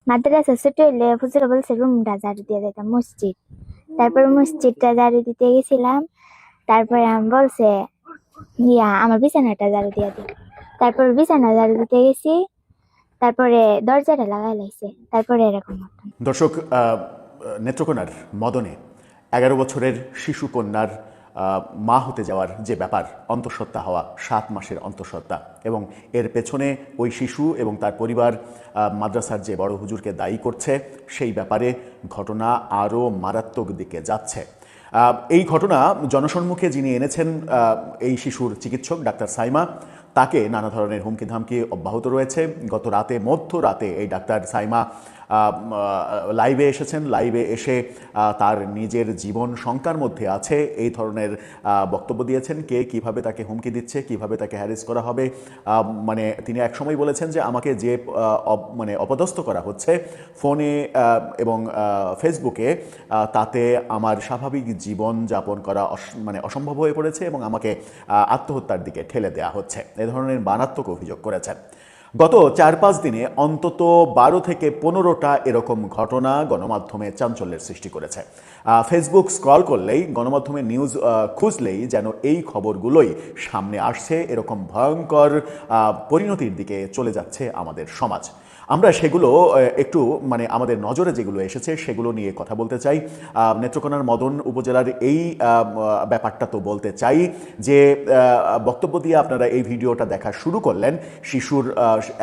মাদ্রাসা ছুটি হইলে হুজুরে বলছে রুমটা ঝাড়ু দিয়ে দিতাম মসজিদ। তারপরে মসজিদটা ঝাড়ু দিতে গেছিলাম। তারপরে আমি বলছে আমার বিছানাটা ঝাড়ু দিয়ে দিই। তারপর বিছানা ঝাড়ু দিতে গেছি। তারপরে দরজাটা লাগাই লাইছে। তারপরে এরকম ঘটনা। দর্শক, নেত্রকোনার মদনে 11 বছরের শিশু কন্যার মা হতে যাওয়ার যে ব্যাপার, অন্তঃসত্ত্বা হওয়া, 7 মাসের অন্তঃসত্ত্বা, এবং এর পেছনে ওই শিশু এবং তার পরিবার মাদ্রাসার যে বড় হুজুরকে দায়ী করছে, সেই ব্যাপারে ঘটনা আরও মারাত্মক দিকে যাচ্ছে। এই ঘটনা জনসম্মুখে যিনি এনেছেন এই শিশুর চিকিৎসক ডাক্তার সাইমা, তাকে নানা ধরনের হুমকি ধামকি অব্যাহত রয়েছে। গত রাতে মধ্যরাতে এই ডাক্তার সাইমা লাইভে এসেছেন। লাইভে এসে তার নিজের জীবন শঙ্কার মধ্যে আছে এই ধরনের বক্তব্য দিয়েছেন। কে কিভাবে তাকে হুমকি দিচ্ছে, কিভাবে তাকে হ্যারেস করা হবে, মানে তিনি একসময় বলেছেন যে আমাকে যে মানে অপদস্থ করা হচ্ছে ফোনে এবং ফেসবুকে, তাতে আমার স্বাভাবিক জীবন যাপন করা মানে অসম্ভব হয়ে পড়েছে এবং আমাকে আত্মহত্যার দিকে ঠেলে দেওয়া হচ্ছে, এ ধরনের মারাত্মক অভিযোগ করেছেন। গত 4-5 দিনে অন্তত 12 থেকে 15টা এরকম ঘটনা গণমাধ্যমে চাঞ্চল্যের সৃষ্টি করেছে। ফেসবুক স্ক্রল করলেই, গণমাধ্যমে নিউজ খুঁজলেই যেন এই খবরগুলোই সামনে আসছে। এরকম ভয়ঙ্কর পরিণতির দিকে চলে যাচ্ছে আমাদের সমাজ। আমরা সেগুলো একটু মানে আমাদের নজরে যেগুলো এসেছে সেগুলো নিয়ে কথা বলতে চাই। নেত্রকোনার মদন উপজেলার এই ব্যাপারটা তো বলতে চাই যে বক্তব্য দিয়ে আপনারা এই ভিডিওটা দেখা শুরু করলেন। শিশুর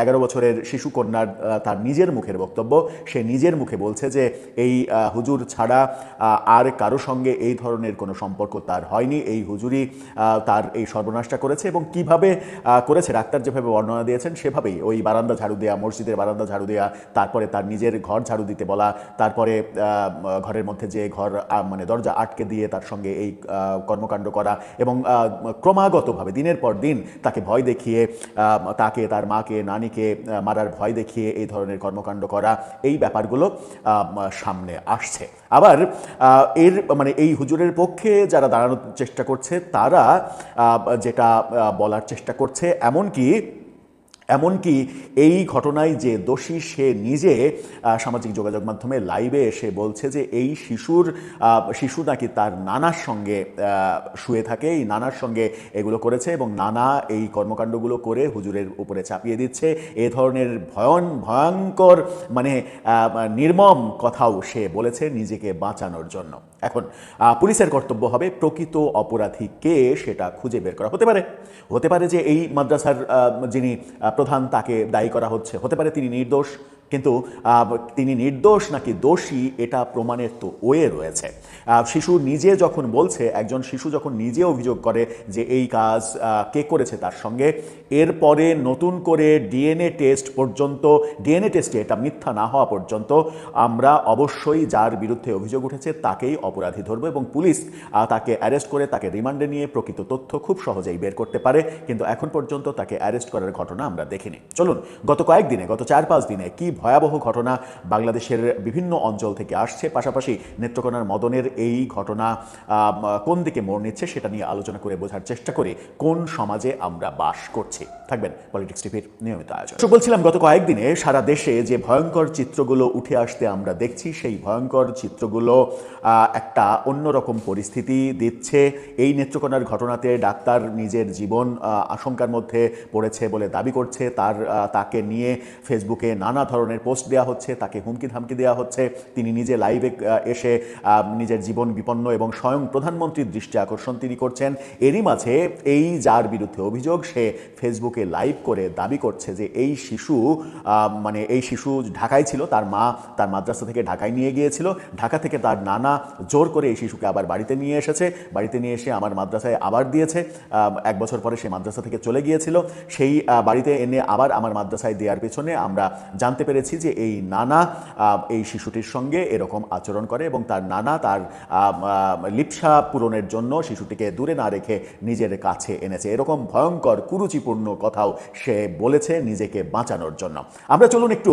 11 বছরের শিশু কন্যার তার নিজের মুখের বক্তব্য। সে নিজের মুখে বলছে যে এই হুজুর ছাড়া আর কারো সঙ্গে এই ধরনের কোনো সম্পর্ক তার হয়নি। এই হুজুরই তার এই সর্বনাশটা করেছে এবং কিভাবে করেছে ডাক্তার যেভাবে বর্ণনা দিয়েছেন সেভাবেই, ওই বারান্দা ঝাড়ু দেওয়া, মসজিদের বারান্দা ঝাড়ু দেওয়া, তারপরে তার নিজের ঘর ঝাড়ু দিতে বলা, তারপরে ঘরের মধ্যে যে ঘর মানে দরজা আটকে দিয়ে তার সঙ্গে এই কর্মকাণ্ড করা এবং ক্রমাগতভাবে দিনের পর দিন তাকে ভয় দেখিয়ে, তাকে, তার মাকে, নানিকে মারার ভয় দেখিয়ে এই ধরনের কর্মকাণ্ড করা, এই ব্যাপারগুলো সামনে আসছে। আবার এর মানে এই হুজুরের পক্ষে যারা দাঁড়ানোর চেষ্টা করছে তারা যেটা বলার চেষ্টা করছে, এমনকি এই ঘটনায় যে দোষী সে নিজে সামাজিক যোগাযোগ মাধ্যমে লাইভে এসে বলছে যে এই শিশু নাকি তার নানার সঙ্গে শুয়ে থাকে, এই নানার সঙ্গে এগুলো করেছে এবং নানা এই কর্মকাণ্ডগুলো করে হুজুরের উপরে চাপিয়ে দিচ্ছে। এ ধরনের ভয়ঙ্কর মানে নির্মম কথাও সে বলেছে নিজেকে বাঁচানোর জন্য। এখন পুলিশের কর্তব্য হবে প্রকৃত অপরাধী কে সেটা খুঁজে বের করা। হতে পারে যে এই মাদ্রাসার যিনি প্রধান তাকে দায়ী করা হচ্ছে, হতে পারে তিনি নির্দোষ, কিন্তু তিনি নির্দোষ নাকি দোষী এটা প্রমাণের তো ওয়ে রয়েছে। শিশু নিজে যখন বলছে, একজন শিশু যখন নিজে অভিযোগ করে যে এই কাজ কে করেছে তার সঙ্গে, এরপরে নতুন করে ডিএনএ টেস্টে এটা মিথ্যা না হওয়া পর্যন্ত আমরা অবশ্যই যার বিরুদ্ধে অভিযোগ উঠেছে তাকেই অপরাধী ধরবো এবং পুলিশ তাকে অ্যারেস্ট করে তাকে রিমান্ডে নিয়ে প্রকৃত তথ্য খুব সহজেই বের করতে পারে। কিন্তু এখন পর্যন্ত তাকে অ্যারেস্ট করার ঘটনা আমরা দেখিনি। চলুন গত 4-5 দিনে কি ভয়াবহ ঘটনা বাংলাদেশের বিভিন্ন অঞ্চল থেকে আসছে, পাশাপাশি নেত্রকোনার মদনের এই ঘটনা কোন দিকে মোড় নিচ্ছে সেটা নিয়ে আলোচনা করে বোঝার চেষ্টা করি কোন সমাজে আমরা বাস করছি। থাকবেন পলিটিক্স টিভির নিয়মিত আয়োজন। বলছিলাম গত কয়েকদিনে সারা দেশে যে ভয়ঙ্কর চিত্রগুলো উঠে আসতে আমরা দেখছি, সেই ভয়ঙ্কর চিত্রগুলো একটা অন্যরকম পরিস্থিতি দিচ্ছে। এই নেত্রকোনার ঘটনাতে ডাক্তার নিজের জীবন আশঙ্কার মধ্যে পড়েছে বলে দাবি করছে। তাকে নিয়ে ফেসবুকে নানা ধরনের পোস্ট দেওয়া হচ্ছে, তাকে হুমকি ধামকি দেওয়া হচ্ছে। তিনি নিজে লাইভে এসে নিজের জীবন বিপন্ন এবং স্বয়ং প্রধানমন্ত্রীর দৃষ্টি আকর্ষণ তিনি করছেন। এরই মাঝে এই যার বিরুদ্ধে অভিযোগ, সে ফেসবুকে লাইভ করে দাবি করছে যে এই শিশু ঢাকায় ছিল, তার মা তার মাদ্রাসা থেকে ঢাকায় নিয়ে গিয়েছিল, ঢাকা থেকে তার নানা জোর করে এই শিশুকে আবার বাড়িতে নিয়ে এসে আমার মাদ্রাসায় আবার দিয়েছে। 1 বছর পরে সে মাদ্রাসা থেকে চলে গিয়েছিল। সেই বাড়িতে এনে আবার আমার মাদ্রাসায় দেওয়ার পেছনে আমরা জানতে পেরেছি যে এই নানা এই শিশুটির সঙ্গে এরকম আচরণ করে এবং তার নানা তার লিপ্সা পূরণের জন্য শিশুটিকে দূরে না রেখে নিজের কাছে এনেছে। এরকম ভয়ঙ্কর কুরুচিপূর্ণ কথাও সে বলেছে নিজেকে বাঁচানোর জন্য। আমরা চলুন একটু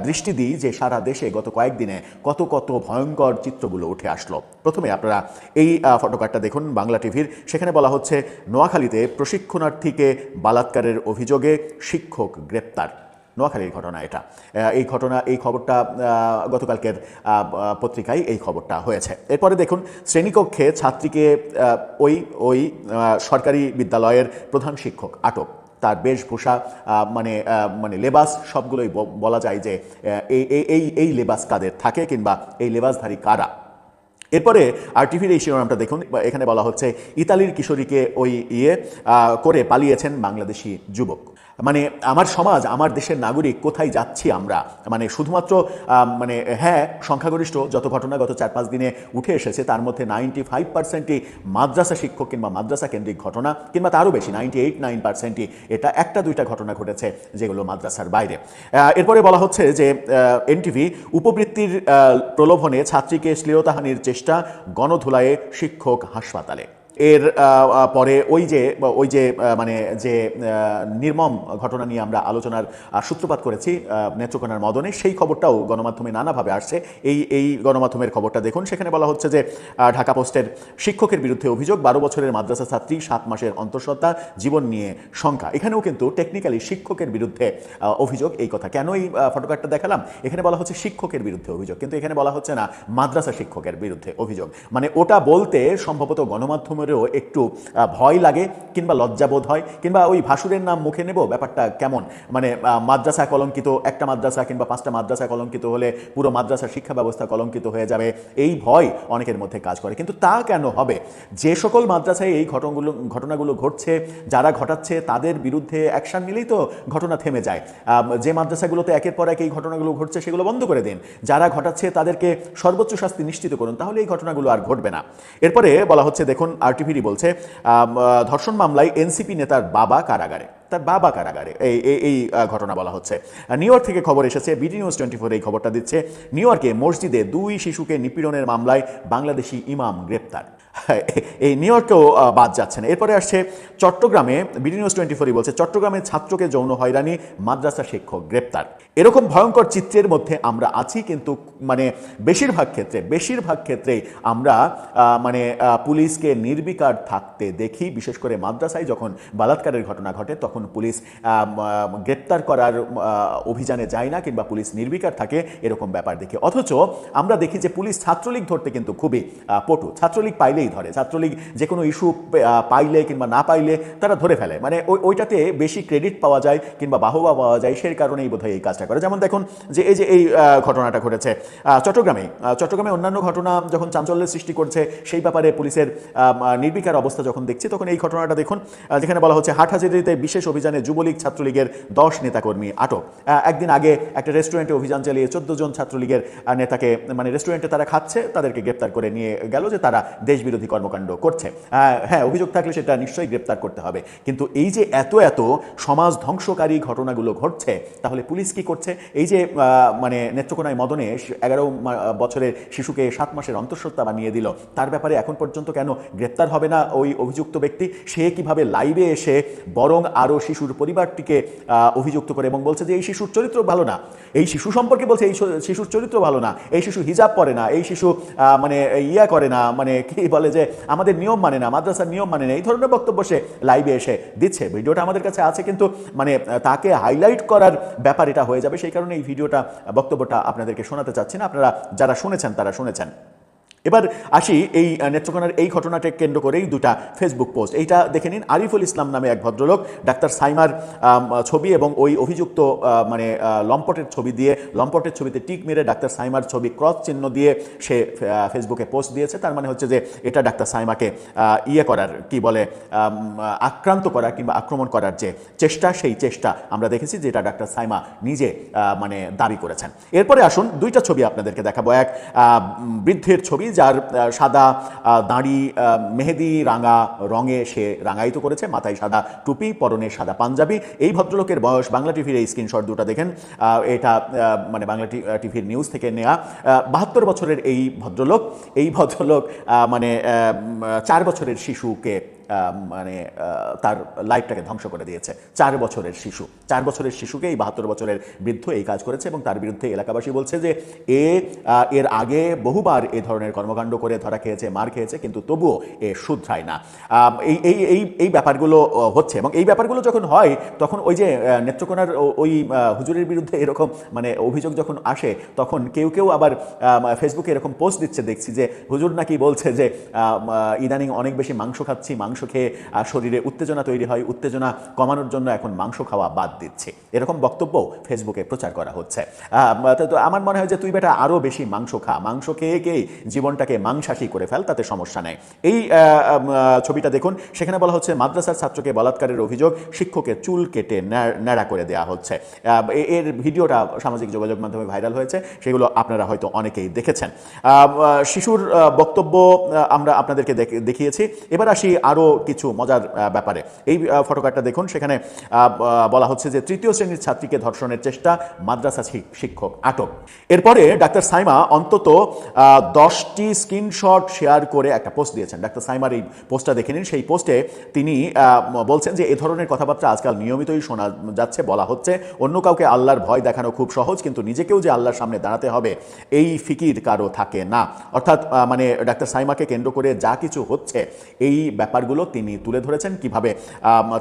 দৃষ্টি দিই যে সারা দেশে গত কয়েকদিনে কত ভয়ঙ্কর চিত্রগুলো উঠে আসলো। প্রথমে আপনারা এই ফটোকার্ডটা দেখুন বাংলা টিভির। সেখানে বলা হচ্ছে, নোয়াখালীতে প্রশিক্ষণার্থীকে বালাৎকারের অভিযোগে শিক্ষক গ্রেপ্তার। 11 বছরের শিশু কন্যার মা হতে যাওয়া 4 মাসের অন্তঃসত্ত্বা। 11 বছরের শিশু কন্যার মা হতে যাওয়া 4 মাসের অন্তঃসত্ত্বা। 11 বছরের শিশু কন্যার মা হতে যাওয়া 4 মাসের অন্তঃসত্ত্বা। নোয়াখালীর ঘটনা এটা। এই খবরটা গতকালকের পত্রিকায় এই খবরটা হয়েছে। এরপরে দেখুন, শ্রেণীকক্ষে ছাত্রীকে ওই ওই সরকারি বিদ্যালয়ের প্রধান শিক্ষক আটক। তার বেশভূষা মানে লেবাস সবগুলোই বলা যায় যে এই লেবাস কাদের থাকে কিংবা এই লেবাসধারী কারা। এরপরে আরটিভির এই শিরোনামটা দেখুন, এখানে বলা হচ্ছে ইতালির কিশোরীকে ওই করে পালিয়েছেন বাংলাদেশি যুবক। মানে আমার সমাজ, আমার দেশের নাগরিক কোথায় যাচ্ছি আমরা? মানে শুধুমাত্র হ্যাঁ, সংখ্যাগরিষ্ঠ যত ঘটনা গত 4-5 দিনে উঠে এসেছে তার মধ্যে 95%ই মাদ্রাসা শিক্ষক কিংবা মাদ্রাসা কেন্দ্রিক ঘটনা, কিংবা তারও বেশি 98-9%ই এটা 1-2টা ঘটনা ঘটেছে যেগুলো মাদ্রাসার বাইরে। এরপরে বলা হচ্ছে যে এনটিভি উপবৃত্তির প্রলোভনে ছাত্রীকে শ্লীলতাহানির চেষ্টা, গণধুলায়ে শিক্ষক হাসপাতালে। এর পরে ওই যে নির্মম ঘটনা নিয়ে আমরা আলোচনার সূত্রপাত করেছি নেত্রকোনার মদনে, সেই খবরটাও গণমাধ্যমে নানাভাবে আসছে। এই গণমাধ্যমের খবরটা দেখুন, সেখানে বলা হচ্ছে যে ঢাকা পোস্টের শিক্ষকের বিরুদ্ধে অভিযোগ, 12 বছরের মাদ্রাসা ছাত্রী 7 মাসের অন্তঃসত্ত্বা, জীবন নিয়ে শঙ্কা। এখানেও কিন্তু টেকনিক্যালি শিক্ষকের বিরুদ্ধে অভিযোগ। এই কথা কেন এই ফটোকার্ডটা দেখালাম, এখানে বলা হচ্ছে শিক্ষকের বিরুদ্ধে অভিযোগ, কিন্তু এখানে বলা হচ্ছে না মাদ্রাসা শিক্ষকের বিরুদ্ধে অভিযোগ। মানে ওটা বলতে সম্ভবত গণমাধ্যমেরও একটু ভয় লাগে কিংবা লজ্জাবোধ হয়, কিংবা ওই ভাসুরের নাম মুখে নেব, ব্যাপারটা কেমন, মানে মাদ্রাসা কলঙ্কিত, একটা মাদ্রাসা কিংবা 5টা মাদ্রাসা কলঙ্কিত হলে পুরো মাদ্রাসা শিক্ষা ব্যবস্থা কলঙ্কিত হয়ে যাবে, এই ভয় অনেকের মধ্যে কাজ করে। কিন্তু তা কেন হবে? যে সকল মাদ্রাসায় এই ঘটনাগুলো ঘটছে, যারা ঘটাচ্ছে তাদের বিরুদ্ধে অ্যাকশন নিলেই তো ঘটনা থেমে যায়। যে মাদ্রাসাগুলোতে একের পর এক এই ঘটনাগুলো ঘটছে সেগুলো বন্ধ করে দিন, যারা ঘটাচ্ছে তাদেরকে সর্বোচ্চ শাস্তি নিশ্চিত করুন, তাহলে এই ঘটনাগুলো আর ঘটবে না। এরপরে বলা হচ্ছে দেখুন, আরটিভিরই বলছে ধর্ষণ মামলায় এনসিপি নেতার বাবা কারাগারে। তার বাবা কারাগারে, এই ঘটনা বলা হচ্ছে। নিউ ইয়র্ক থেকে খবর এসেছে, বিডি নিউজ 24 এই খবরটা দিচ্ছে। নিউ ইয়র্কে মসজিদে 2 শিশুকে নিপীড়নের মামলায় বাংলাদেশি ইমাম গ্রেপ্তার। এই নিউ ইয়র্কেও বাদ যাচ্ছে না। এরপরে আসছে চট্টগ্রামে, বিডি নিউজ 24 বলছে চট্টগ্রামে ছাত্রকে যৌন হয়রানি, মাদ্রাসা শিক্ষক গ্রেপ্তার। এরকম ভয়ঙ্কর চিত্রের মধ্যে আমরা আছি, কিন্তু বেশিরভাগ ক্ষেত্রেই আমরা পুলিশকে নির্বিকার থাকতে দেখি। বিশেষ করে মাদ্রাসায় যখন বালাৎকারের ঘটনা ঘটে তখন পুলিশ গ্রেপ্তার করার অভিযানে যায় না, কিংবা পুলিশ নির্বিকার থাকে, এরকম ব্যাপার দেখি। অথচ আমরা দেখি যে পুলিশ ছাত্রলীগ ধরতে কিন্তু খুবই পটু। ছাত্রলীগ পাইলেই ধরে, ছাত্রলীগ যে কোনো ইস্যু পাইলে কিংবা না পাইলে তারা ধরে ফেলে। মানে ওইটাতে বেশি ক্রেডিট পাওয়া যায় কিংবা বাহবা পাওয়া যায়, সেই কারণেই বোধহয় এই কাজটা করে। যেমন দেখুন যে এই ঘটনাটা ঘটেছে চট্টগ্রামে অন্যান্য ঘটনা যখন চাঞ্চল্যের সৃষ্টি করছে, সেই ব্যাপারে পুলিশের নির্বিকার অবস্থা যখন দেখছি, তখন এই ঘটনাটা দেখুন, যেখানে বলা হচ্ছে হাটহাজারীতে বিশেষ অভিযানে যুবলীগ ছাত্রলীগের 10 নেতাকর্মী আটক। একদিন আগে একটা রেস্টুরেন্টে অভিযান চালিয়ে 14 জন ছাত্রলীগের নেতাকে, রেস্টুরেন্টে তারা খাচ্ছে, তাদেরকে গ্রেপ্তার করে নিয়ে গেল যে তারা দেশবিরোধী কর্মকাণ্ড করছে। হ্যাঁ, অভিযোগ থাকলে সেটা নিশ্চয়ই গ্রেপ্তার করতে হবে। কিন্তু এই যে এত সমাজ ধ্বংসকারী ঘটনাগুলো ঘটছে, তাহলে পুলিশ কি করছে? এই যে নেত্রকোনায় মদনে 11 বছরের শিশুকে 7 মাসের অন্তঃসত্ত্বা বানিয়ে দিল, তার ব্যাপারে এখন পর্যন্ত কেন গ্রেপ্তার হবে না ওই অভিযুক্ত ব্যক্তি? সে কিভাবে লাইভে এসে বরং আরও শিশুর পরিবারটিকে অভিযুক্ত করে এবং বলছে যে এই শিশুর চরিত্র ভালো না, এই শিশু সম্পর্কে বলছে এই শিশুর চরিত্র ভালো না, এই শিশু হিজাব পরে না, এই শিশু করে না, কি বলে যে আমাদের নিয়ম মানে না, মাদ্রাসার নিয়ম মানে না, এই ধরনের বক্তব্য সে লাইভে এসে দিচ্ছে। ভিডিওটা আমাদের কাছে আছে, কিন্তু তাকে হাইলাইট করার ব্যাপার এটা হয়ে যাবে, সেই কারণে এই বক্তব্যটা আপনাদেরকে শোনাতে চাচ্ছি না। আপনারা যারা শুনেছেন তারা শুনেছেন। এবার আসি এই নেত্রকোনার এই ঘটনাকে কেন্দ্র করেই 2টা ফেসবুক পোস্ট। এইটা দেখে নিন, আরিফুল ইসলাম নামে এক ভদ্রলোক ডাক্তার সাইমার ছবি এবং ওই অভিযুক্ত লম্পটের ছবি দিয়ে, লম্পটের ছবিতে টিক মেরে ডাক্তার সাইমার ছবি ক্রস চিহ্ন দিয়ে সে ফেসবুকে পোস্ট দিয়েছে। তার মানে হচ্ছে যে এটা ডাক্তার সাইমাকে করার, কি বলে, আক্রান্ত করার কিংবা আক্রমণ করার যে চেষ্টা, সেই চেষ্টা আমরা দেখেছি যেটা ডাক্তার সাইমা নিজে দাবি করেছেন। এরপরে আসুন 2টা ছবি আপনাদেরকে দেখাবো। এক বৃদ্ধের ছবি, যার সাদা দাড়ি মেহেদি রাঙা রঙে সে রাঙায়িত করেছে, মাথায় সাদা টুপি, পরনে সাদা পাঞ্জাবি। এই ভদ্রলোকের বয়স, বাংলা টিভির এই স্ক্রিনশট 2টা দেখেন, এটা বাংলা টিভির নিউজ থেকে নেওয়া। 72 বছরের এই ভদ্রলোক 4 বছরের শিশুকে মানে তার লাইফটাকে ধ্বংস করে দিয়েছে। 4 বছরের শিশু, 4 বছরের শিশুকে এই 72 বছরের বৃদ্ধ এই কাজ করেছে এবং তার বিরুদ্ধে এলাকাবাসী বলছে যে এর আগে বহুবার এ ধরনের কর্মকাণ্ড করে ধরা খেয়েছে, মার খেয়েছে, কিন্তু তবুও এ শুধরায় না। এই এই এই এই ব্যাপারগুলো হচ্ছে এবং এই ব্যাপারগুলো যখন হয় তখন ওই যে নেত্রকোনার ওই হুজুরের বিরুদ্ধে এরকম মানে অভিযোগ যখন আসে তখন কেউ কেউ আবার ফেসবুকে এরকম পোস্ট দিচ্ছে, দেখছি যে হুজুর নাকি বলছে যে ইদানিং অনেক বেশি মাংস খাচ্ছি, মাংস খেয়ে শরীরে উত্তেজনা তৈরি হয়, উত্তেজনা কমানোর জন্য এখন মাংস খাওয়া বাদ দিচ্ছে, এরকম বক্তব্য ফেসবুকে প্রচার করা হচ্ছে। তো আমার মনে হয় যে তুই বেটা আরও বেশি মাংস খা, মাংস খেয়ে খেয়ে জীবনটাকে মাংসাশী করে ফেল, তাতে সমস্যা নেই। এই ছবিটা দেখুন, সেখানে বলা হচ্ছে মাদ্রাসার ছাত্রকে বলাৎকারের অভিযোগ, শিক্ষকের চুল কেটে ন্যাড়া করে দেওয়া হচ্ছে। এর ভিডিওটা সামাজিক যোগাযোগ মাধ্যমে ভাইরাল হয়েছে, সেগুলো আপনারা হয়তো অনেকেই দেখেছেন। শিশুর বক্তব্য আমরা আপনাদেরকে দেখিয়েছি। এবার আসি আরও কিছু মজার ব্যাপারে। এই ফটোকার্ডটা দেখুন, সেখানে বলা হচ্ছে যে 3য় শ্রেণীর ছাত্রীকে ধর্ষণের চেষ্টা, মাদ্রাসা শিক্ষক আটক। এরপরে ডাক্তার সাইমা অন্তত 10টি স্ক্রিনশট শেয়ার করে একটা পোস্ট দিয়েছেন। ডাক্তার সাইমার এই পোস্টটা দেখে নিন। সেই পোস্টে তিনি বলছেন যে এ ধরনের কথাবার্তা আজকাল নিয়মিতই শোনা যাচ্ছে, বলা হচ্ছে অন্য কাউকে আল্লাহর ভয় দেখানো খুব সহজ, কিন্তু নিজেকেও যে আল্লাহর সামনে দাঁড়াতে হবে এই ফিকির কারো থাকে না। অর্থাৎ মানে ডাক্তার সাইমাকে কেন্দ্র করে যা কিছু হচ্ছে এই ব্যাপারগুলো তিনি তুলে ধরেছেন, কিভাবে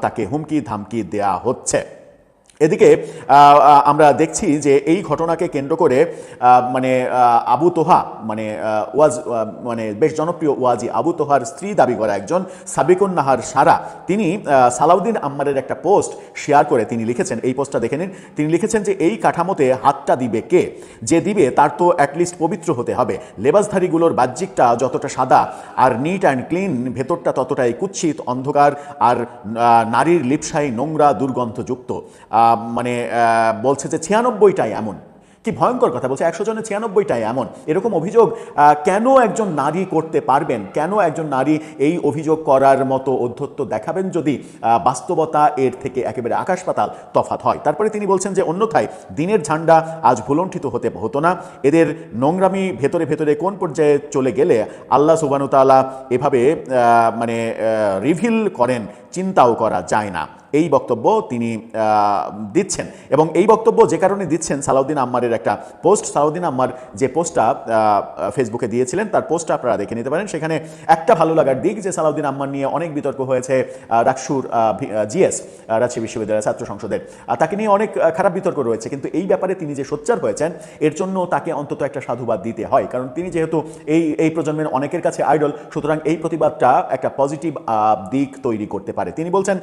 তাকে হুমকি ধামকি দেয়া হচ্ছে। এদিকে আমরা দেখছি যে এই ঘটনাকে কেন্দ্র করে মানে আবু তোহা মানে মানে বেশ জনপ্রিয় ওয়াজি আবু তোহার স্ত্রী দাবি করা একজন সাবিকুন নাহার সারা, তিনি সালাউদ্দিন আম্মারের একটা পোস্ট শেয়ার করে তিনি লিখেছেন, এই পোস্টটা দেখে নিন। তিনি লিখেছেন যে এই কাঠামোতে হাতটা দিবে কে? যে দিবে তার তো অ্যাটলিস্ট পবিত্র হতে হবে। লেবাসধারীগুলোর বাহ্যিকটা যতটা সাদা আর নিট অ্যান্ড ক্লিন, ভেতরটা ততটাই কুৎসিত, অন্ধকার আর নারীর লিপসাই নোংরা দুর্গন্ধযুক্ত। মানে বলছে যে 96টাই এমন। কি ভয়ঙ্কর কথা বলছে, 100 জনের 96টাই এমন। এরকম অভিযোগ কেন একজন নারী করতে পারবেন? কেন একজন নারী এই অভিযোগ করার মতো অধ্যত্ব দেখাবেন যদি বাস্তবতা এর থেকে একেবারে আকাশ পাতাল তফাৎ হয়? তারপরে তিনি বলছেন যে অন্যথায় দিনের ঝান্ডা আজ ভুলণ্ঠিত হতো না। এদের নোংরামি ভেতরে ভেতরে কোন পর্যায়ে চলে গেলে আল্লাহ সুবহানাহু ওয়া তাআলা এভাবে মানে রিভিল করেন, চিন্তাও করা যায় না। এই বক্তব্য তিনি দিচ্ছেন এবং এই বক্তব্য যে কারণে দিচ্ছেন, সালাউদ্দিন আম্মারের একটা পোস্ট, সালাউদ্দিন আম্মার যে পোস্টটা ফেসবুকে দিয়েছিলেন তার পোস্টটা আপনারা দেখে নিতে পারেন। সেখানে একটা ভালো লাগার দিক যে সালাউদ্দিন আম্মার নিয়ে অনেক বিতর্ক হয়েছে রাকসুর জিএস, রাজশাহী বিশ্ববিদ্যালয়ের ছাত্র সংসদের, তাকে নিয়ে অনেক খারাপ বিতর্ক রয়েছে, কিন্তু এই ব্যাপারে তিনি যে সোচ্চার হয়েছেন এর জন্য তাকে অন্তত একটা সাধুবাদ দিতে হয়, কারণ তিনি যেহেতু এই প্রজন্মের অনেকের কাছে আইডল, সুতরাং এই প্রতিবাদটা একটা পজিটিভ দিক তৈরি করতে পারে। তিনি বলছেন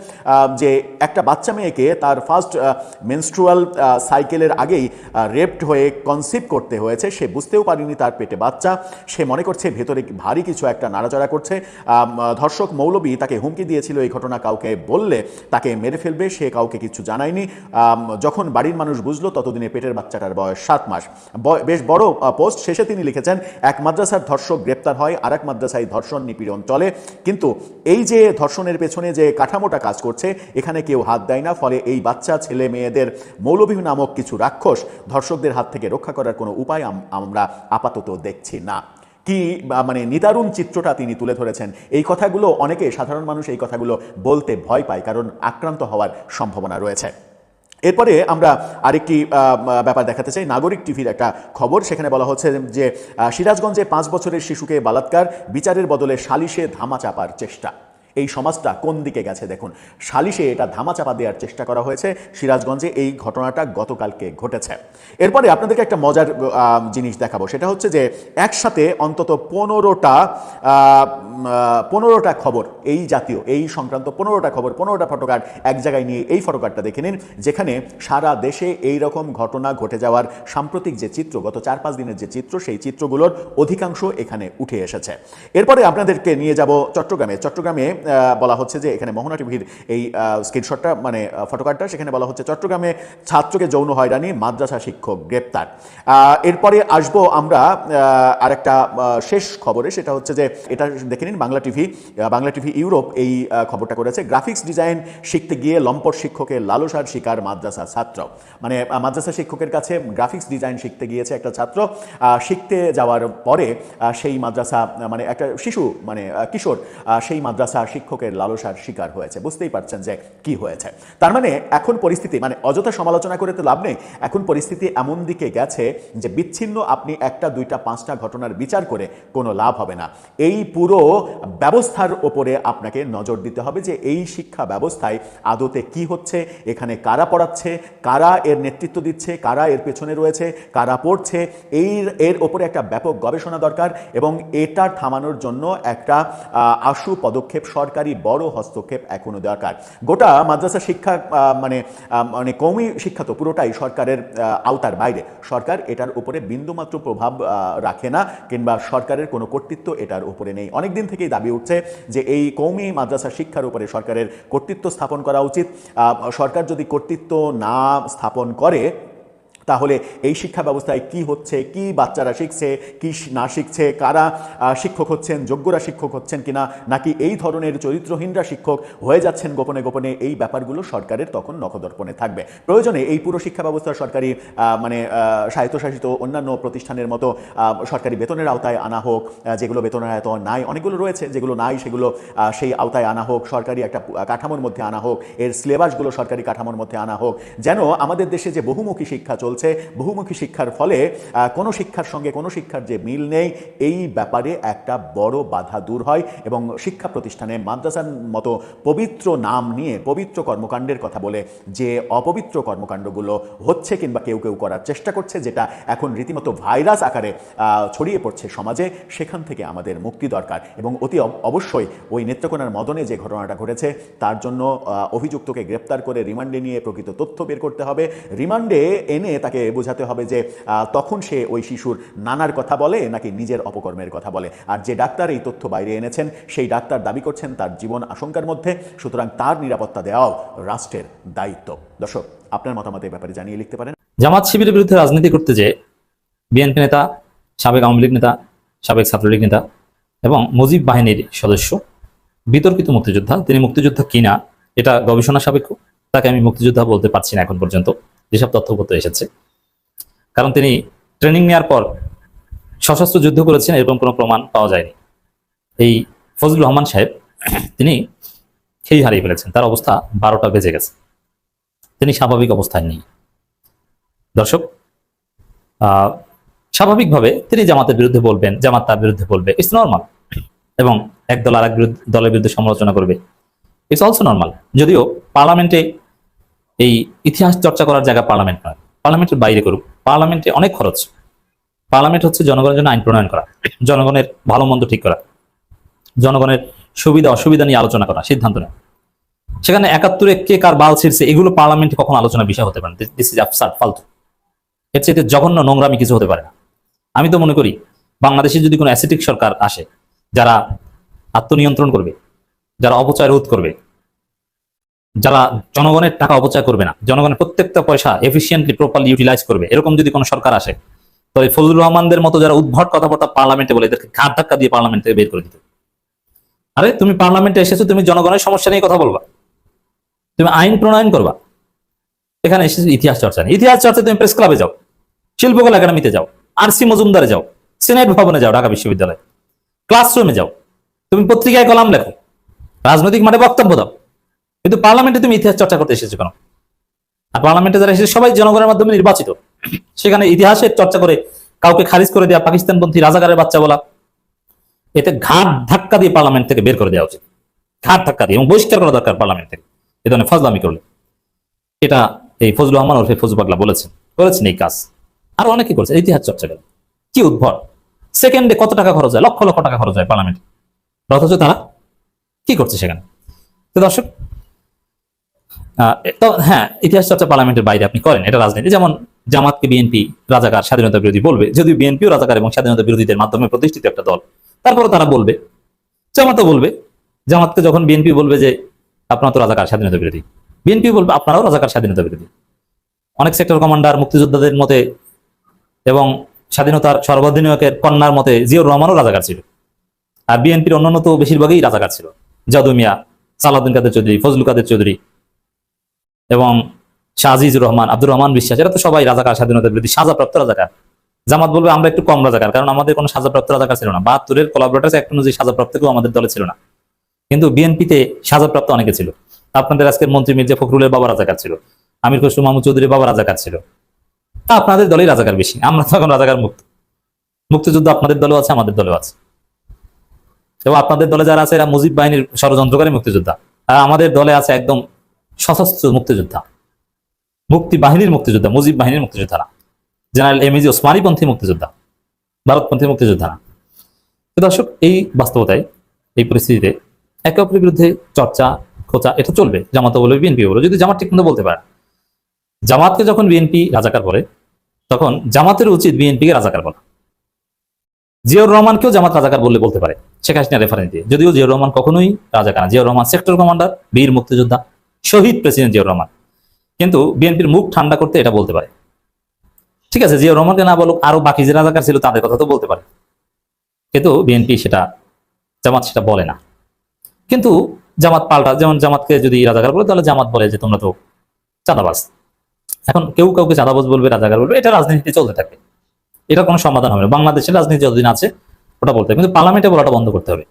যে একটা বাচ্চা মেয়েকে তার ফার্স্ট মেনস্ট্রুয়াল সাইকেলের আগেই রেপড হয়ে কনসিভ করতে হয়েছে, সে বুঝতেও পারেনি তার পেটে বাচ্চা, সে মনে করছে ভেতরে ভারী কিছু একটা নাড়াচাড়া করছে। ধর্ষক মৌলবী তাকে হুমকি দিয়েছিল এই ঘটনা কাউকে বললে তাকে মেরে ফেলবে, সে কাউকে কিছু জানায়নি। যখন বাড়ির মানুষ বুঝলো ততদিনে পেটের বাচ্চাটার বয়স 7 মাস। বেশ বড় পোস্ট। শেষে তিনি লিখেছেন এক মাদ্রাসার ধর্ষক গ্রেপ্তার হয়, আর এক মাদ্রাসায় ধর্ষণ নিপীড়ন চলে, কিন্তু এই যে ধর্ষণের পেছনে যে কাঠামোটা কাজ করছে এখানে কেউ হাত দেয় না, ফলে এই বাচ্চা ছেলে মেয়েদের মৌলবী নামক কিছু রাক্ষস ধর্ষকদের হাত থেকে রক্ষা করার কোনো উপায় আমরা আপাতত দেখছি না। কি মানে নিদারুণ চিত্রটা তিনি তুলে ধরেছেন। এই কথাগুলো অনেকে, সাধারণ মানুষ এই কথাগুলো বলতে ভয় পায়, কারণ আক্রান্ত হওয়ার সম্ভাবনা রয়েছে। এরপরে আমরা আরেকটি ব্যাপার দেখাতে চাই, নাগরিক টিভির একটা খবর। সেখানে বলা হচ্ছে যে সিরাজগঞ্জে 5 বছরের শিশুকে বলাৎকার, বিচারের বদলে সালিশে ধামাচাপার চেষ্টা। এই সমাজটা কোন দিকে গেছে দেখুন, সালিশে এটা ধামাচাপা দেওয়ার চেষ্টা করা হয়েছে সিরাজগঞ্জে। এই ঘটনাটা গতকালকে ঘটেছে। এরপরে আপনাদেরকে একটা মজার জিনিস দেখাবো, সেটা হচ্ছে যে একসাথে অন্তত 15টা খবর, এই জাতীয় এই সংক্রান্ত 15টা খবর, 15টা ফটোকার্ড এক জায়গায় নিয়ে এই ফটোকার্ডটা দেখে নিন, যেখানে সারা দেশে এই রকম ঘটনা ঘটে যাওয়ার সাম্প্রতিক যে চিত্র, গত 4-5 দিনের যে চিত্র, সেই চিত্রগুলোর অধিকাংশ এখানে উঠে এসেছে। এরপরে আপনাদেরকে নিয়ে যাব চট্টগ্রামে বলা হচ্ছে যে এখানে মোহনা টিভির এই স্ক্রিনশটটা মানে ফটোকার্ডটা, সেখানে বলা হচ্ছে চট্টগ্রামে ছাত্রকে যৌন হয়রানি, মাদ্রাসা শিক্ষক গ্রেপ্তার। এরপরে আসবো আমরা আরেকটা শেষ খবরে, সেটা হচ্ছে যে এটা দেখে নিন, বাংলা টিভি ইউরোপ এই খবরটা করেছে। গ্রাফিক্স ডিজাইন শিখতে গিয়ে লম্পট শিক্ষকের লালসার শিকার মাদ্রাসা ছাত্র। মানে মাদ্রাসা শিক্ষকের কাছে গ্রাফিক্স ডিজাইন শিখতে গিয়েছে একটা ছাত্র, শিখতে যাওয়ার পরে সেই মাদ্রাসা মানে একটা শিশু মানে কিশোর সেই মাদ্রাসা শিক্ষকের লালসার শিকার হয়েছে। বুঝতেই পারছেন যে কি হয়েছে। তার মানে এখন পরিস্থিতি, মানে অযথা সমালোচনা করে তো লাভ নেই, এখন পরিস্থিতি এমন দিকে গেছে যে বিচ্ছিন্ন আপনি একটা দুইটা পাঁচটা ঘটনার বিচার করে কোনো লাভ হবে না। এই পুরো ব্যবস্থার ওপরে আপনাকে নজর দিতে হবে যে এই শিক্ষা ব্যবস্থায় আদতে কি হচ্ছে, এখানে কারা পড়াচ্ছে, কারা এর নেতৃত্ব দিচ্ছে, কারা এর পেছনে রয়েছে, কারা পড়ছে, এর ওপরে একটা ব্যাপক গবেষণা দরকার এবং এটা থামানোর জন্য একটা আশু পদক্ষেপ, সরকারি বড় হস্তক্ষেপ এখনো দরকার। গোটা মাদ্রাসা শিক্ষা মানে কওমি শিক্ষা তো পুরোটাই সরকারের আওতার বাইরে। সরকার এটার উপরে বিন্দুমাত্র প্রভাব রাখে না, কিংবা সরকারের কোনো কর্তৃত্ব এটার উপরে নেই। অনেকদিন থেকেই দাবি উঠছে যে এই কওমি মাদ্রাসা শিক্ষার উপরে সরকারের কর্তৃত্ব স্থাপন করা উচিত। সরকার যদি কর্তৃত্ব না স্থাপন করে তাহলে এই শিক্ষা ব্যবস্থায় কি হচ্ছে, কি বাচ্চারা শিখছে, কি না শিখছে, কারা শিক্ষক হচ্ছেন, যোগ্যরা শিক্ষক হচ্ছেন কিনা, নাকি এই ধরনের চরিত্রহীনরা শিক্ষক হয়ে যাচ্ছেন গোপনে গোপনে, এই ব্যাপারগুলো সরকারের তখন নখদর্পণে থাকবে। প্রয়োজনে এই পুরো শিক্ষা ব্যবস্থা সরকারি স্বায়ত্তশাসিত অন্যান্য প্রতিষ্ঠানের মতো সরকারি বেতনের আওতায় আনা হোক। যেগুলো বেতনের আওতায় নাই, অনেকগুলো রয়েছে যেগুলো নাই, সেগুলো সেই আওতায় আনা হোক, সরকারি একটা কাঠামোর মধ্যে আনা হোক, এর সিলেবাসগুলো সরকারি কাঠামোর মধ্যে আনা হোক, যেন আমাদের দেশে যে বহুমুখী শিক্ষা চলছে, বহুমুখী শিক্ষার ফলে কোনো শিক্ষার সঙ্গে কোনো শিক্ষার যে মিল নেই, এই ব্যাপারে একটা বড় বাধা দূর হয় এবং শিক্ষা প্রতিষ্ঠানে মাদ্রাসার মতো পবিত্র নাম নিয়ে পবিত্র কর্মকাণ্ডের কথা বলে যে অপবিত্র কর্মকাণ্ডগুলো হচ্ছে কিংবা কেউ কেউ করার চেষ্টা করছে, যেটা এখন রীতিমতো ভাইরাস আকারে ছড়িয়ে পড়ছে সমাজে, সেখান থেকে আমাদের মুক্তি দরকার। এবং অতি অবশ্যই ওই নেত্রকোনার মদনে যে ঘটনাটা ঘটেছে তার জন্য অভিযুক্তকে গ্রেপ্তার করে রিমান্ডে নিয়ে প্রকৃত তথ্য বের করতে হবে। রিমান্ডে এনে তাকে বোঝাতে হবে যে তখন সে ওই শিশুর নানার কথা বলে নাকি নিজের অপকর্মের কথা বলে। আর যে ডাক্তার এই তথ্য বাইরে এনেছেন সেই ডাক্তার দাবি করছেন তার জীবন আশঙ্কার মধ্যে, সুতরাং তার নিরাপত্তা দেওয়াও রাষ্ট্রের দায়িত্ব। দর্শক, আপনার মতামত এই ব্যাপারে জানিয়ে লিখতে পারেন। জামাত শিবিরের বিরুদ্ধে রাজনীতি করতে যে বিএনপি নেতা, সাবেক আওয়ামী লীগ নেতা, সাবেক ছাত্রলীগ নেতা এবং মুজিব বাহিনীর সদস্য, বিতর্কিত মুক্তিযোদ্ধা, তিনি মুক্তিযোদ্ধা কিনা এটা গবেষণা সাপেক্ষ, তাকে আমি মুক্তিযোদ্ধা বলতে পারছি না এখন পর্যন্ত, যেসব তথ্যপত্র এসেছে। কারণ তিনি ট্রেনিং নেওয়ার পর সশস্ত্র যুদ্ধ করেছেন এরকম কোনো প্রমাণ পাওয়া যায়নি। এই ফজলুর রহমান সাহেব তিনি খেই হারিয়ে ফেলেছেন, তার অবস্থা 12টা বেজে গেছে, তিনি স্বাভাবিক অবস্থায় নেই। দর্শক, স্বাভাবিকভাবে তিনি জামাতের বিরুদ্ধে বলবেন, জামাত তার বিরুদ্ধে বলবে, ইটস নর্মাল। এবং এক দল আর এক দলের বিরুদ্ধে সমালোচনা করবে, ইটস অলসো নর্মাল। যদিও পার্লামেন্টে এই ইতিহাস চর্চা করার জায়গা পার্লামেন্ট নয়, পার্লামেন্টের বাইরে করুক। পার্লামেন্টে অনেক খরচ। পার্লামেন্ট হচ্ছে জনগণের জন্য আইন প্রণয়ন করা, জনগণের ভালো মন্দ ঠিক করা, জনগণের সুবিধা অসুবিধা নিয়ে আলোচনা করা, সিদ্ধান্ত নেওয়া। সেখানে 71-এ কে কার বাল ছিঁড়ছে এগুলো পার্লামেন্টে কখনো আলোচনার বিষয় হতে পারে না। দিস ইজ অ্যাবসার্ড, ফালতু। এর চাইতে জঘন্য নোংরামি কিছু হতে পারে না। আমি তো মনে করি বাংলাদেশে যদি কোনো অ্যাসেটিক সরকার আসে, যারা আত্মনিয়ন্ত্রণ করবে, যারা অপচয় রোধ করবে, যারা জনগণের টাকা অপচয় করবে না, জনগণের প্রত্যেকটা পয়সা এফিসিয়েন্টলি প্রপারলি ইউটিলাইজ করবে, এরকম যদি কোনো সরকার আসে, তবে ফজলুর রহমানদের মতো যারা উদ্ভট কথাবার্তা পার্লামেন্টে বলে, এদেরকে ঘাট ধাক্কা দিয়ে পার্লামেন্ট থেকে বের করে দিতে। আরে তুমি পার্লামেন্টে এসেছো, তুমি জনগণের সমস্যা নিয়ে কথা বলবা, তুমি আইন প্রণয়ন করবা। এখানে এসেছো ইতিহাস চর্চা নেই। ইতিহাস চর্চা তুমি প্রেস ক্লাবে যাও, শিল্পকলা একাডেমিতে যাও, RC মজুমদারে যাও, সিনেট ভবনে যাও, ঢাকা বিশ্ববিদ্যালয় ক্লাসরুমে যাও, তুমি পত্রিকায় কলাম লেখো, রাজনৈতিক মাঠে বক্তব্য দাও, কিন্তু পার্লামেন্টে তুমি ইতিহাস চর্চা করতে এসেছো কেন? আর পার্লামেন্টে যারা এসেছে সবাই জনগণের মাধ্যমে নির্বাচিত, সেখানে ইতিহাসের চর্চা করে কাউকে খারিজ করে দেওয়া, পাকিস্তানপন্থী রাজাকারের বাচ্চা বলা, এতে ঘাট ধাক্কা দিয়ে পার্লামেন্ট থেকে বের করে দেওয়া উচিত, ঘাট ধাক্কা দিয়ে, এবং বহিষ্কার করা দরকার পার্লামেন্ট থেকে এ ধরনের ফজলামি করলে। এটা এই ফজলুর রহমান ওরফে ফজলু পাগলা করেছেন এই কাজ। আর অনেকে করছে ইতিহাস চর্চা করে। কি উদ্ভট! সেকেন্ডে কত টাকা খরচ হয়, লক্ষ লক্ষ টাকা খরচ হয় পার্লামেন্টে, অথচ তারা কি করছে সেখানে? তো দর্শক, তো হ্যাঁ, ইতিহাস চর্চা পার্লামেন্টের বাইরে আপনি করেন, এটা রাজনীতি। যেমন জামাতকে বিএনপি রাজাকার, স্বাধীনতা বিরোধী বলবে, যদিও বিএনপিও রাজাকার এবং স্বাধীনতা বিরোধীদের মাধ্যমে প্রতিষ্ঠিত একটা দল, তারপরে তারা বলবে, জামাতও বলবে। জামাতকে যখন বিএনপি বলবে যে আপনারা তো রাজাকার, স্বাধীনতা বিরোধী, বিএনপি বলবে আপনারাও রাজাকার, স্বাধীনতা বিরোধী। অনেক সেক্টর কমান্ডার মুক্তিযোদ্ধাদের মতে এবং স্বাধীনতার সর্বাধিনায়কের কন্যার মতে জিয়াউর রহমানও রাজাকার ছিল। আর বিএনপির অন্যান্য তো বেশিরভাগই রাজাকার ছিল, জাদু মিয়া, সালাউদ্দিন কাদের চৌধুরী, ফজলু কাদের চৌধুরী এবং শাহজিজুর রহমান, আব্দুর রহমান বিশ্বাস, এরা তো সবাই রাজাকার, স্বাধীনতা বিরোধী, সাজাপ্রাপ্ত রাজাকার। জামাত বলবে আমরা একটু কম রাজাকার, কারণ আমাদের কোনো সাজাপ্রাপ্ত রাজাকার ছিল না। 72-এর কোলাবরেটার্স অ্যাক্ট অনুযায়ী সাজাপ্রাপ্ত কেউ আমাদের দলে ছিল না। কিন্তু বিএনপিতে সাজাপ্রাপ্ত অনেকে ছিল। আপনাদের আজকের মন্ত্রী মির্জা ফখরুলের বাবা রাজাকার ছিল, আমির খসরু মাহমুদ চৌধুরীর বাবা রাজাকার ছিল। তা আপনাদের দলেই রাজাকার বেশি, আমরা তো এখন রাজাকার মুক্ত। মুক্তিযুদ্ধ আপনাদের দলেও আছে, আমাদের দলেও আছে। এবং আপনাদের দলে যারা আছে এরা মুজিব বাহিনীর ষড়যন্ত্রকারী মুক্তিযোদ্ধা, আর আমাদের দলে আছে একদম সশস্ত্র মুক্তিযোদ্ধা, মুক্তি বাহিনীর মুক্তিযোদ্ধা, মুজিব বাহিনীর মুক্তিযোদ্ধা না, জেনারেল এমএজি ওসমানীপন্থী মুক্তিযোদ্ধা, ভারতপন্থী মুক্তিযোদ্ধা না। তো দর্শক, এই বাস্তবতায়, এই পরিস্থিতিতে একে অপরের বিরুদ্ধে চর্চা খোঁচা এটা চলবে। জামাতও বলবে, বিএনপি বলবে, যদি জামাত ঠিক মতো বলতে পারে। জামাতকে যখন বিএনপি রাজাকার বলে, তখন জামাতের উচিত বিএনপিকে রাজাকার বলা। জিয়াউর রহমানকেও জামাত রাজাকার বললে বলতে পারে, শেখ হাসিনা রেফারেন্স দিয়ে। যদিও জিয়াউর রহমান কখনোই রাজাকার না, জিয়াউর রহমান সেক্টর কমান্ডার, বীর মুক্তিযোদ্ধা, শহীদ প্রেসিডেন্ট জিয়াউর রহমান। কিন্তু বিএনপির মুখ ঠান্ডা করতে এটা বলতে পারে। ঠিক আছে, জিয়াউর রহমানকে না বলুক, আরো বাকি যে রাজাকার ছিল তাদের কথা তো বলতে পারে, কিন্তু বিএনপি সেটা, জামাত সেটা বলে না। কিন্তু জামাত পাল্টা, যেমন জামাতকে যদি রাজাকার বলে, তাহলে জামাত বলে যে তোমরা তো চাঁদাবাজ। এখন কেউ কাউকে চাঁদাবাজ বলবে, রাজাকার বলবে, এটা রাজনীতিতে চলতে থাকে, এটা কোনো সমাধান হবে না। বাংলাদেশের রাজনীতি যতদিন আছে ওটা বলতে হবে, কিন্তু পার্লামেন্টে বলাটা বন্ধ করতে হবে।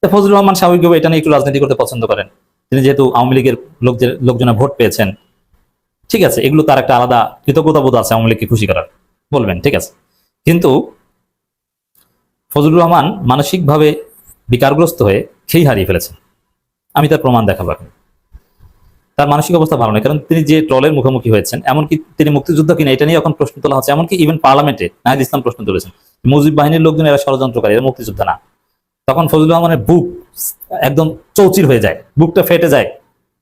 ফজলুর রহমান স্বাভাবিকভাবে এটা নিয়ে একটু রাজনীতি করতে পছন্দ করেন, তিনি যেহেতু আওয়ামী লীগের লোকজনে ভোট পেয়েছেন। ঠিক আছে, এগুলো তার একটা আলাদা কৃতজ্ঞতা বোধ আছে আওয়ামী লীগকে খুশি করার, বলবেন, ঠিক আছে। কিন্তু ফজলুর রহমান মানসিকভাবে বিকারগ্রস্ত হয়ে খেই হারিয়ে ফেলেছেন। আমি তার প্রমাণ দেখাবো এখন। তার মানসিক অবস্থা ভালো নয়, কারণ তিনি যে ট্রলের মুখোমুখি হয়েছেন, এমনকি তিনি মুক্তিযুদ্ধ কিনা এটা নিয়ে এখন প্রশ্ন তোলা হচ্ছে। এমনকি ইভেন পার্লামেন্টে নাহিদ ইসলাম প্রশ্ন তুলেছেন, মুজিব বাহিনীর লোকজন এরা ষড়যন্ত্রকারী, এরা মুক্তিযোদ্ধা না। তখন ফজলুর রহমানের বুক একদম চৌচির হয়ে যায়, বুকটা ফেটে যায়।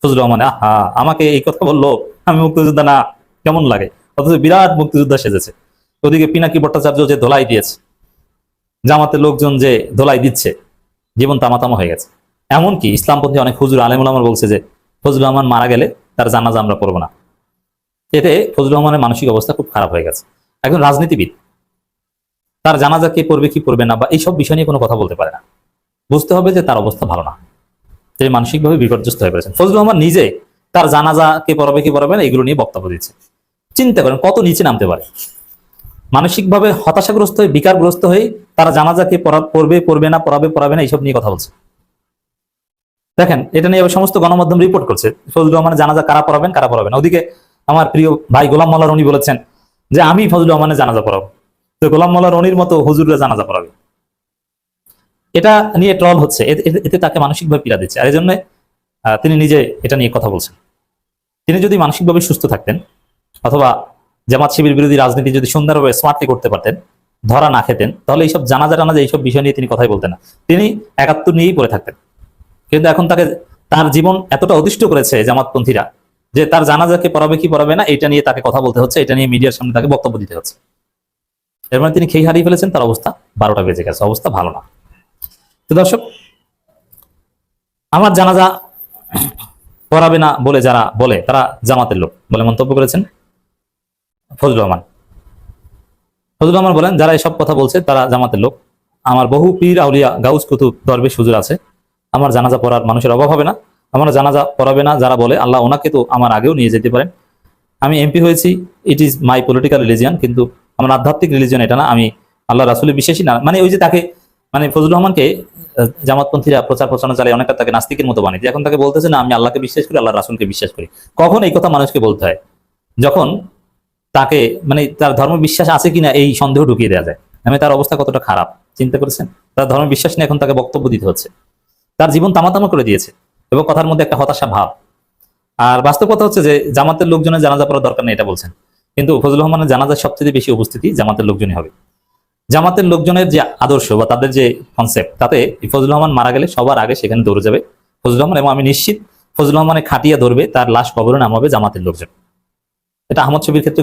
ফজলুর রহমান, আহা, আমাকে এই কথা বললো, আমি মুক্তিযোদ্ধা না, কেমন লাগে। অথচ বিরাট মুক্তিযোদ্ধা সেজেছে। ওদিকে পিনাকি ভট্টাচার্য যে ধোলাই দিয়েছে, জামাতের লোকজন যে ধোলাই দিচ্ছে, জীবন তামাতামা হয়ে গেছে। এমনকি ইসলামপন্থী অনেক হুজুর আলেম ওলামা বলছে যে ফজলুর রহমান মারা গেলে তার জানাজা আমরা পড়বো না। এতে ফজলুর রহমানের মানসিক অবস্থা খুব খারাপ হয়ে গেছে। একজন রাজনীতিবিদ তার জানাজা কে পড়বে কি পড়বে না, বা এইসব বিষয় নিয়ে কোনো কথা বলতে পারে না। বুঝতে হবে যে তার অবস্থা ভালো না, তিনি মানসিকভাবে বিপর্যস্ত হয়ে পড়েছেন। ফজলুর রহমান নিজে তার জানাজা কে পড়াবে কি পড়াবে না এগুলো নিয়ে বক্তব্য দিচ্ছে। চিন্তা করেন কত নিচে নামতে পারে। মানসিকভাবে হতাশাগ্রস্ত হয়ে, বিকারগ্রস্ত হয়ে তারা জানাজা কে পড়বে পড়বে না, পড়াবে না, এইসব নিয়ে কথা বলছে। দেখেন, এটা নিয়ে সমস্ত গণমাধ্যম রিপোর্ট করছে, ফজলুর রহমানের জানাজা কারা পড়াবেন কারা পড়াবেন। ওদিকে আমার প্রিয় ভাই গোলাম মোল্লা রনি বলেছেন যে আমি ফজলুর রহমানের জানাজা পড়াবো, তো গোলাম মোল্লা রনির মতো হুজুররা জানাজা পড়াবে। এটা নিয়ে ট্রল হচ্ছে, এতে তাকে মানসিকভাবে পীড়া দিচ্ছে। আর এই জন্য তিনি নিজে এটা নিয়ে কথা বলছেন। তিনি যদি মানসিকভাবে সুস্থ থাকতেন, অথবা জামাত শিবির বিরোধী রাজনীতি যদি সুন্দরভাবে স্মার্টলি করতে পারতেন, ধরা না খেতেন, তাহলে এইসব জানাজা এইসব বিষয় নিয়ে তিনি কথাই বলতেন না। তিনি ৭১ নিয়েই পড়ে থাকতেন। কিন্তু এখন তার জীবন এতটা অতিষ্ঠ করেছে জামাতপন্থীরা যে তার জানাজাকে পড়াবে কি পড়াবে না এটা নিয়ে তাকে কথা বলতে হচ্ছে, এটা নিয়ে মিডিয়ার সামনে তাকে বক্তব্য দিতে হচ্ছে। এর মানে তিনি খেই হারিয়ে ফেলেছেন, তার অবস্থা ১২টা বেজে গেছে, অবস্থা ভালো না। তো দর্শক, আমার জানাজা পড়াবে না বলে যারা বলে তারা জামাতের লোক বলে মন্তব্য করেছেন ফজলুর রহমান। ফজলুর রহমান বলেন, যারা এসব কথা বলছে তারা জামাতের লোক। আমার বহু পীর আউলিয়া গাউস কুতুব দরবেশ হুজুর আছে, আমার জানাজা পড়ার মানুষের অভাব হবে না। আমার জানাজা পড়াবে না যারা বলে, আল্লাহ ওনাকে তো আমার আগেও নিয়ে যেতে পারেন। আমি এমপি হয়েছি, it is my political religion, কিন্তু আমার আধ্যাত্মিক রিলিজিয়ন এটা না, আমি আল্লাহ রাসূলের বিশ্বাসী না। মানে ওই যে তাকে, মানে ফজলুর রহমানকে জামাতপন্থীরা প্রচার প্রচারণা চালায়, অনেকটা তাকে নাস্তিকের মতো বানিয়ে। এখন তাকে বলতেছে না আমি আল্লাহকে বিশ্বাস করি, আল্লাহ রাসূলকে বিশ্বাস করি। কখন এই কথা মানুষকে বলতে হয়? যখন তাকে, মানে তার ধর্ম বিশ্বাস আছে কিনা এই সন্দেহ ঢুকিয়ে দেওয়া যায়। আমি তার অবস্থা কতটা খারাপ চিন্তা করেছেন? তার ধর্ম বিশ্বাস নিয়ে এখন তাকে বক্তব্য দিতে হচ্ছে। তার জীবন তামাতামা করে দিয়েছে, এবং কথার মধ্যে একটা হতাশা ভাব। আর বাস্তব কথা হচ্ছে যে জামাতের লোকজনের জানাজা পড়ার দরকার নেই এটা বলছেন, কিন্তু ফজলুর রহমানের জানাজার সবচেয়ে বেশি উপস্থিতি জামাতের লোকজনই হবে। জামাতের লোকজনের যে আদর্শ বা তাদের যে কনসেপ্ট, তাতে ফজলুর রহমান মারা গেলে সবার আগে সেখানে দৌড়ে যাবে ফজলুর রহমান, এবং আমি নিশ্চিত ফজলুর রহমানের খাটিয়া ধরবে, তার লাশ কবরে নামাবে জামাতের লোকজন। এটা আহমদ শফির ক্ষেত্রে